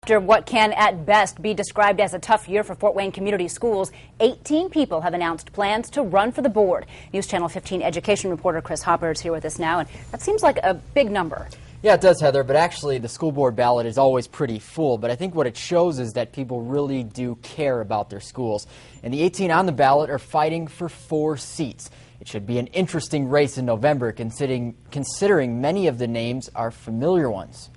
After what can at best be described as a tough year for Fort Wayne Community Schools, 18 people have announced plans to run for the board. News Channel 15 education reporter Chris Hopper is here with us now, and that seems like a big number. Yeah, it does, Heather, but actually the school board ballot is always pretty full. But I think what it shows is that people really do care about their schools. And the 18 on the ballot are fighting for 4 seats. It should be an interesting race in November, considering many of the names are familiar ones.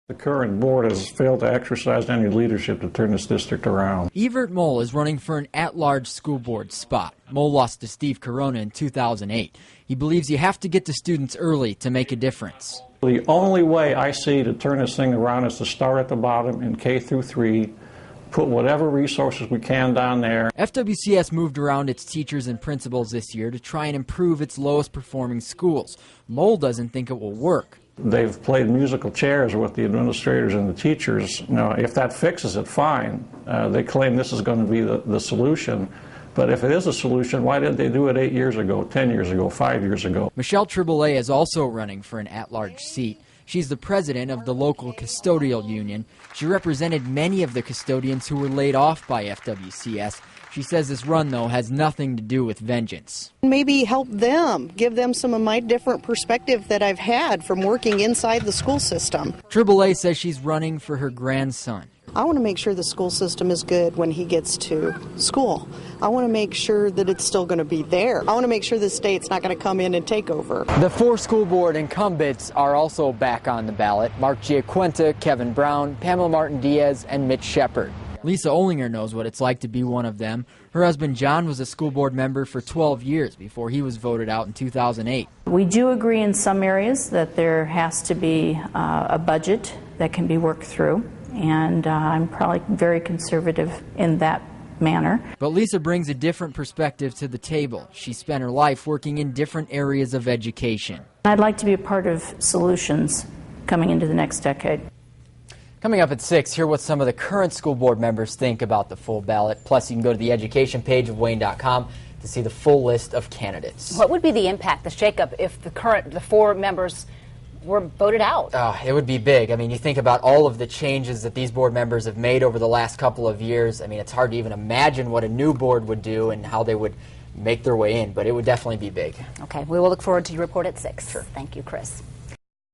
The current board has failed to exercise any leadership to turn this district around. Evert is running for an at-large school board spot. Mole lost to Steve Corona in 2008. He believes you have to get to students early to make a difference. The only way I see to turn this thing around is to start at the bottom in K through 3, put whatever resources we can down there. FWCS moved around its teachers and principals this year to try and improve its lowest performing schools. Mole doesn't think it will work. They've played musical chairs with the administrators and the teachers. Now, if that fixes it, fine. They claim this is going to be the solution. But if it is a solution, why didn't they do it 8 years ago, 10 years ago, 5 years ago? Michelle Tribolet is also running for an at-large seat. She's the president of the local custodial union. She represented many of the custodians who were laid off by FWCS. She says this run, though, has nothing to do with vengeance. Maybe help them, give them some of my different perspective that I've had from working inside the school system. Tribolet says she's running for her grandson. I want to make sure the school system is good when he gets to school. I want to make sure that it's still going to be there. I want to make sure the state's not going to come in and take over. The 4 school board incumbents are also back on the ballot. Mark Giaquinta, Kevin Brown, Pamela Martin-Diaz, and Mitch Shepard. Lisa Olinger knows what it's like to be one of them. Her husband John was a school board member for 12 years before he was voted out in 2008. We do agree in some areas that there has to be a budget that can be worked through, and I'm probably very conservative in that manner. But Lisa brings a different perspective to the table. She spent her life working in different areas of education. I'd like to be a part of solutions coming into the next decade. Coming up at 6, hear what some of the current school board members think about the full ballot. Plus, you can go to the education page of Wayne.com to see the full list of candidates. What would be the impact, the shakeup, if the 4 members were voted out? It would be big. I mean, you think about all of the changes that these board members have made over the last couple of years. I mean, it's hard to even imagine what a new board would do and how they would make their way in, but it would definitely be big. Okay, we will look forward to your report at 6. Sure. Thank you, Chris.